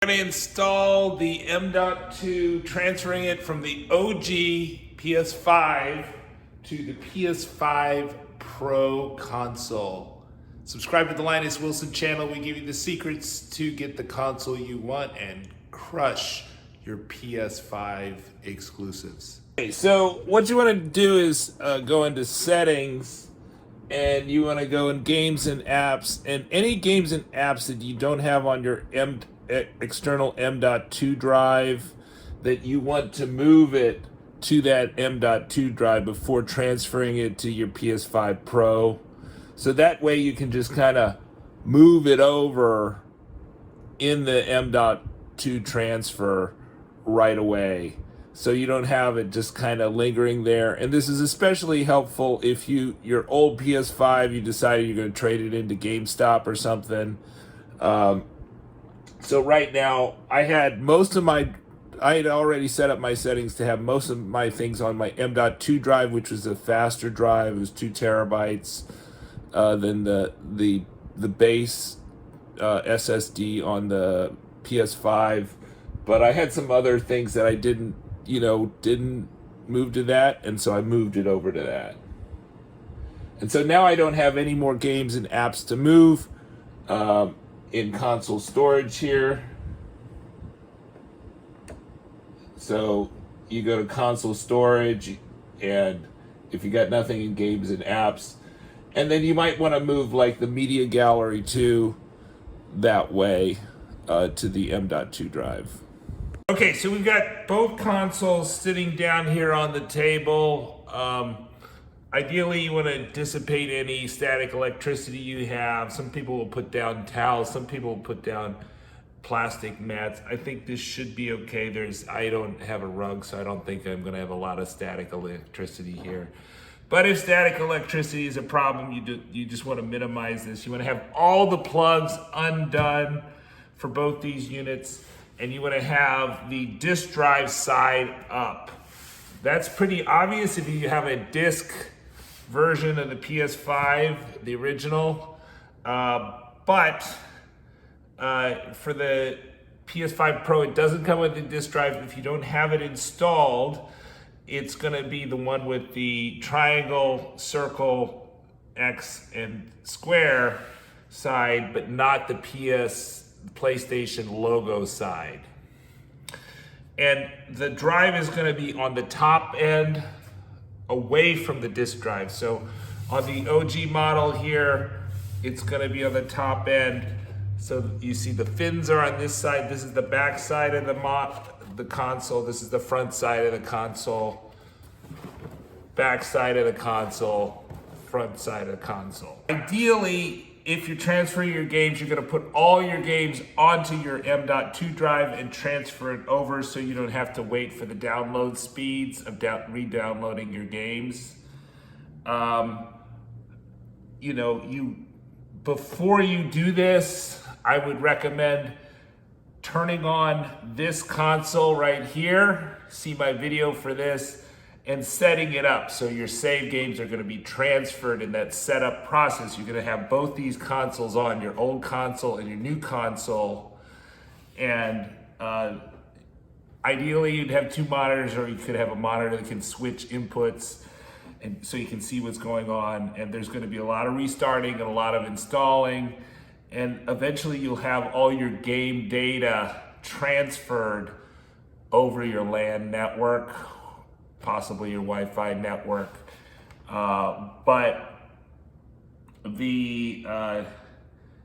We're going to install the M.2, transferring it from the OG PS5 to the PS5 Pro console. Subscribe to the Linus Wilson channel. We give you the secrets to get the console you want and crush your PS5 exclusives. Okay, so what you want to do is go into settings, and you want to go in games and apps, and any games and apps that you don't have on your external M.2 drive, that you want to move it to that M.2 drive before transferring it to your PS5 Pro. So that way you can just kind of move it over in the M.2 transfer right away, so you don't have it just kind of lingering there. And this is especially helpful if your old PS5, you decided you're going to trade it into GameStop or something. So right now, I had already set up my settings to have most of my things on my M.2 drive, which was a faster drive. It was 2 terabytes than the base SSD on the PS5. But I had some other things that I didn't move to that, and so I moved it over to that. And so now I don't have any more games and apps to move in console storage here. So you go to console storage, and if you got nothing in games and apps, and then you might want to move like the media gallery too that way to the M.2 drive. Okay, so we've got both consoles sitting down here on the table. Ideally, you want to dissipate any static electricity you have. Some people will put down towels, some people will put down plastic mats. I think this should be okay. I don't have a rug, so I don't think I'm going to have a lot of static electricity here. But if static electricity is a problem, you just want to minimize this. You want to have all the plugs undone for both these units, and you want to have the disk drive side up. That's pretty obvious if you have a disk version of the PS5, the original. But for the PS5 Pro, it doesn't come with the disk drive. If you don't have it installed, it's going to be the one with the triangle, circle, X, and square side, but not the PlayStation logo side. And the drive is going to be on the top end, away from the disk drive. So on the OG model here, it's going to be on the top end. So you see the fins are on this side. This is the back side of the console. This is the front side of the console. Back side of the console. Front side of the console. Ideally, if you're transferring your games, you're going to put all your games onto your M.2 drive and transfer it over, so you don't have to wait for the download speeds of re-downloading your games. Before you do this, I would recommend turning on this console right here. See my video for this. And setting it up so your save games are going to be transferred in that setup process. You're going to have both these consoles on, your old console and your new console. And ideally, you'd have 2 monitors, or you could have a monitor that can switch inputs, and so you can see what's going on. And there's going to be a lot of restarting and a lot of installing. And eventually, you'll have all your game data transferred over your LAN network, possibly your Wi-Fi network,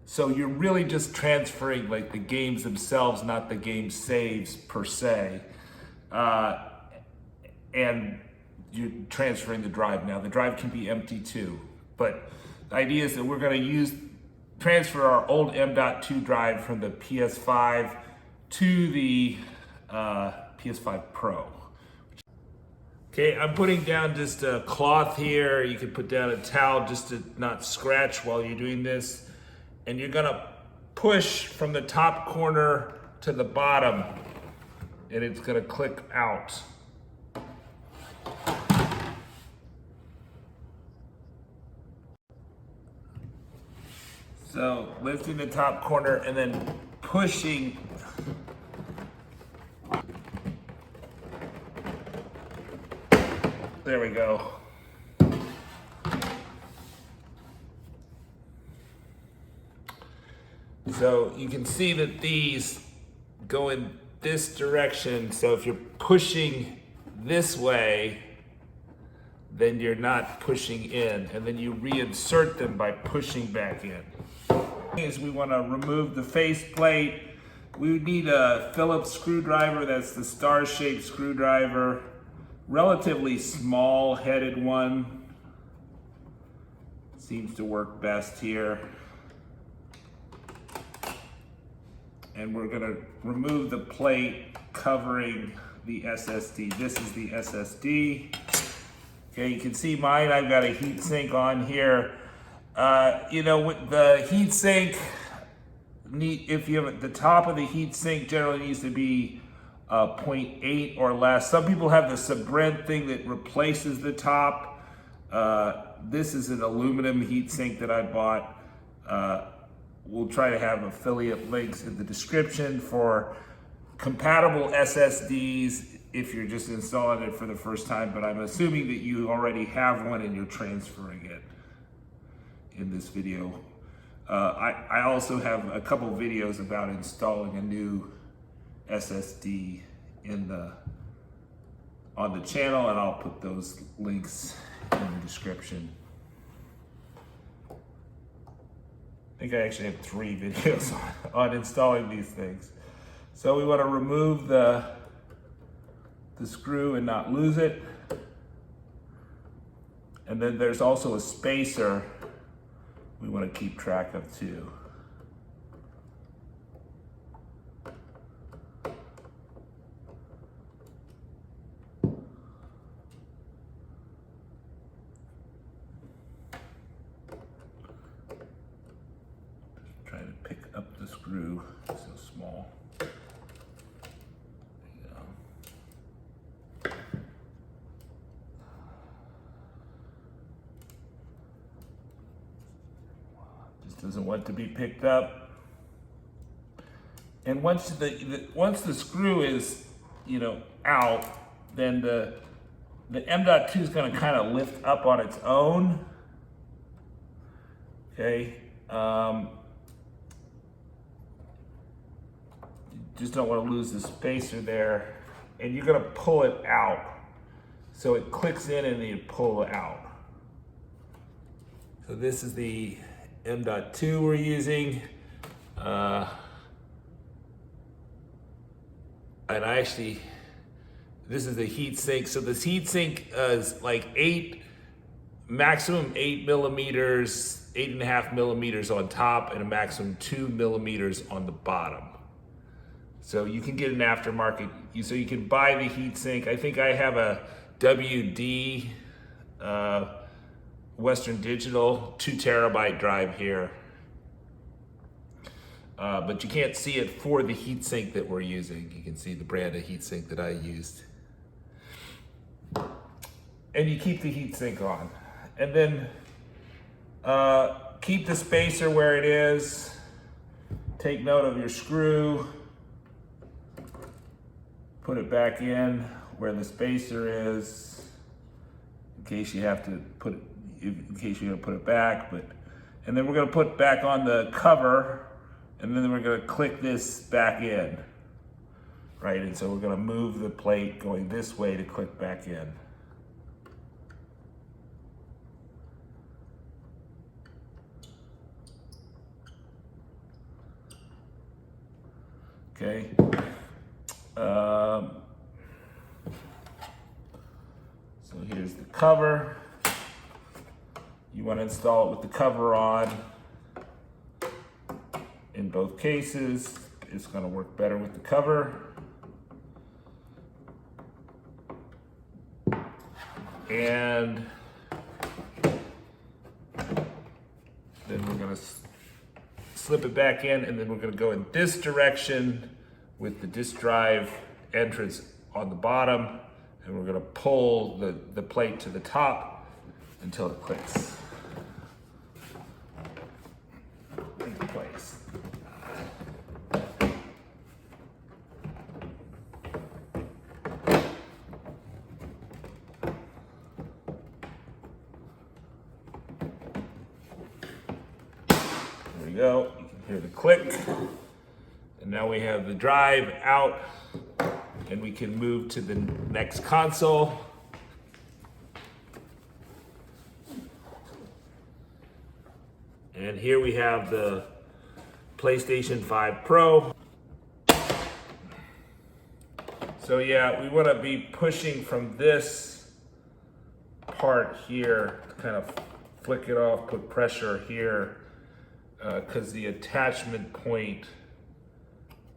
so you're really just transferring like the games themselves, not the game saves per se, and you're transferring the drive. Now the drive can be empty too, but the idea is that we're going to transfer our old M.2 drive from the PS5 to the PS5 Pro. Okay, I'm putting down just a cloth here. You can put down a towel just to not scratch while you're doing this. And you're gonna push from the top corner to the bottom, and it's gonna click out. So lifting the top corner and then pushing There we go. So you can see that these go in this direction. So if you're pushing this way, then you're not pushing in, and then you reinsert them by pushing back in. Is we want to remove the face plate. We would need a Phillips screwdriver. That's the star-shaped screwdriver, relatively small-headed one. Seems to work best here. And we're going to remove the plate covering the SSD. This is the SSD. Okay, you can see mine, I've got a heat sink on here. You know, with the heat sink, if you have the top of the heat sink generally needs to be 0.8 or less. Some people have the Sabrent thing that replaces the top. This is an aluminum heat sink that I bought. We'll try to have affiliate links in the description for compatible SSDs if you're just installing it for the first time, but I'm assuming that you already have one and you're transferring it in this video. I also have a couple videos about installing a new SSD on the channel, and I'll put those links in the description. I think I actually have 3 videos on installing these things. So we want to remove the screw and not lose it. And then there's also a spacer we want to keep track of too. Just trying to pick up the screw, it's so small. Doesn't want to be picked up. And once the screw is, out, then the M.2 is going to kind of lift up on its own. Okay. You just don't want to lose the spacer there, and you're going to pull it out. So it clicks in and then you pull it out. So this is the M.2 we're using. And this is the heat sink. So this heat sink is like maximum 8 millimeters, 8.5 millimeters on top, and a maximum 2 millimeters on the bottom. So you can get an aftermarket, so you can buy the heat sink. I think I have a WD Western Digital 2 terabyte drive here. But you can't see it for the heatsink that we're using. You can see the brand of heatsink that I used. And you keep the heatsink on. And then keep the spacer where it is. Take note of your screw. Put it back in where the spacer is, in case you have to put it, in case you're gonna put it back. And then we're gonna put back on the cover, and then we're gonna click this back in, right? And so we're gonna move the plate going this way to click back in. Okay. So here's the cover. You want to install it with the cover on. In both cases, it's going to work better with the cover. And then we're going to slip it back in, and then we're going to go in this direction with the disk drive entrance on the bottom, and we're going to pull the plate to the top until it clicks into place. click. And now we have the drive out, and we can move to the next console. And here we have the PlayStation 5 Pro. So yeah, we want to be pushing from this part here to kind of flick it off, put pressure here, because the attachment point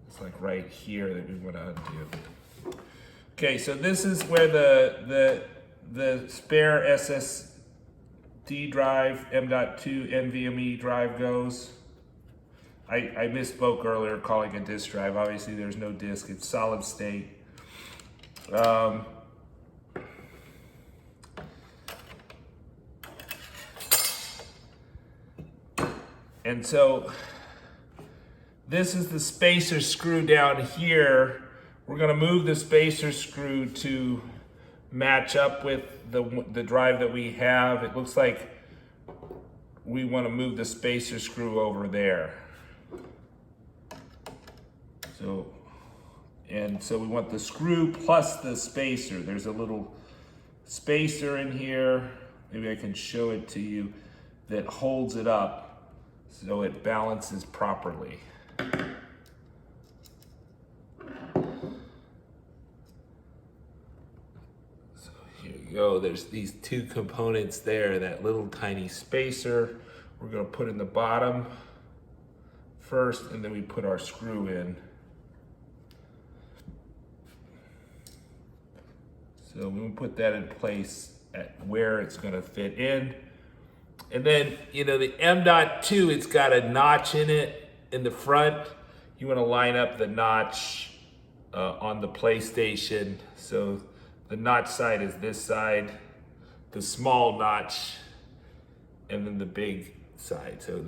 is like right here that we want to undo. Okay, so this is where the spare SSD drive, M.2 NVMe drive goes. I misspoke earlier calling it a disk drive. Obviously there's no disk, it's solid state. And so this is the spacer screw down here. We're gonna move the spacer screw to match up with the drive that we have. It looks like we wanna move the spacer screw over there. So we want the screw plus the spacer. There's a little spacer in here. Maybe I can show it to you, that holds it up so it balances properly. So here you go. There's these two components there, that little tiny spacer we're gonna put in the bottom first, and then we put our screw in. So we will put that in place at where it's gonna fit in. And then, you know, the M.2, it's got a notch in it in the front. You wanna line up the notch on the PlayStation. So the notch side is this side, the small notch, and then the big side. So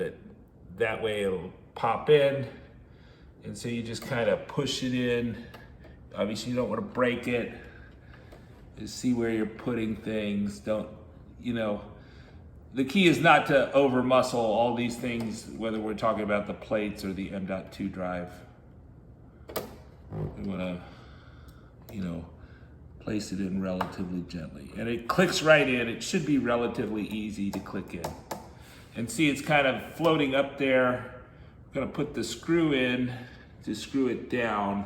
that way it'll pop in. And so you just kind of push it in. Obviously you don't wanna break it. Just see where you're putting things. Don't, you know, the key is not to over muscle all these things, whether we're talking about the plates or the M.2 drive. We wanna, you know, place it in relatively gently. And it clicks right in. It should be relatively easy to click in. And see, it's kind of floating up there. I'm gonna put the screw in to screw it down.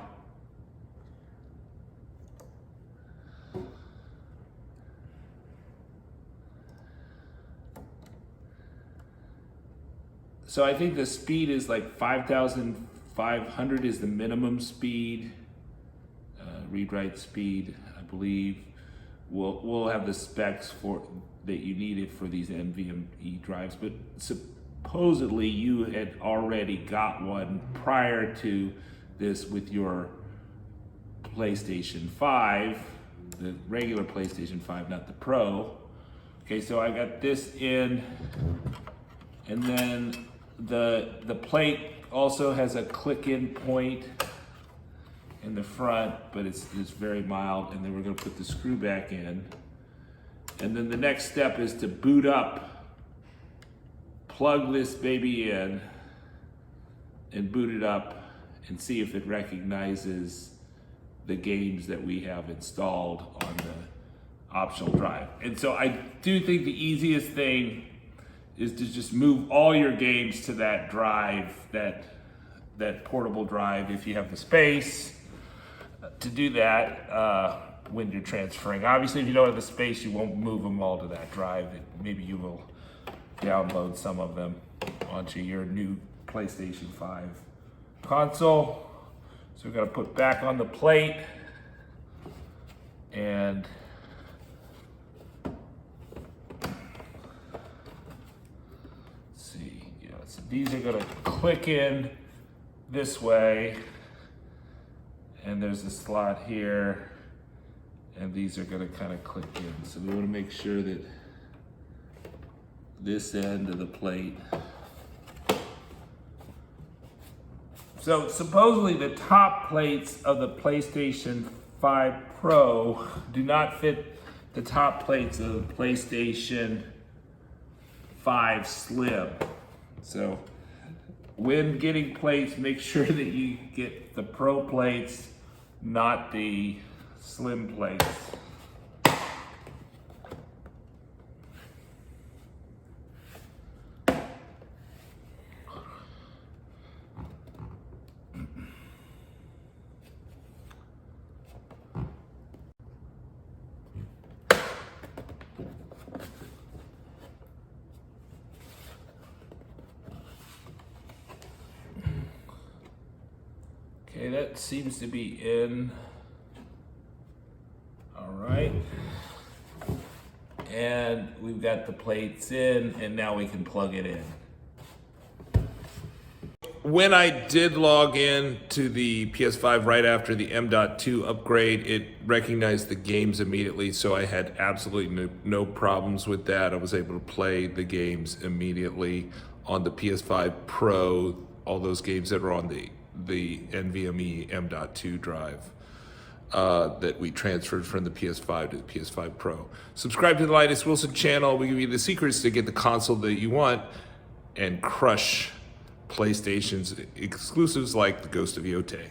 So I think the speed is like 5,500 is the minimum speed, read-write speed, I believe. We'll have the specs for that you needed for these NVMe drives, but supposedly you had already got one prior to this with your PlayStation 5, the regular PlayStation 5, not the Pro. Okay, so I got this in, and then the plate also has a click-in point in the front, but it's very mild. And then we're gonna put the screw back in. And then the next step is to boot up, plug this baby in, and boot it up and see if it recognizes the games that we have installed on the optional drive. And so I do think the easiest thing is to just move all your games to that drive, that portable drive, if you have the space to do that when you're transferring. Obviously, if you don't have the space, you won't move them all to that drive. Maybe you will download some of them onto your new PlayStation 5 console. So we're gonna put back on the plate, and so these are gonna click in this way, and there's a slot here, and these are gonna kind of click in. So we wanna make sure that this end of the plate. So supposedly the top plates of the PlayStation 5 Pro do not fit the top plates of the PlayStation 5 Slim. So when getting plates, make sure that you get the Pro plates, not the slim plates. Okay, that seems to be in. All right. And we've got the plates in, and now we can plug it in. When I did log in to the PS5 right after the M.2 upgrade, it recognized the games immediately, so I had absolutely no problems with that. I was able to play the games immediately on the PS5 Pro, all those games that are on the NVMe M.2 drive that we transferred from the PS5 to the PS5 Pro. Subscribe to the Linus Wilson channel. We give you the secrets to get the console that you want and crush PlayStation's exclusives like the Ghost of Yotei.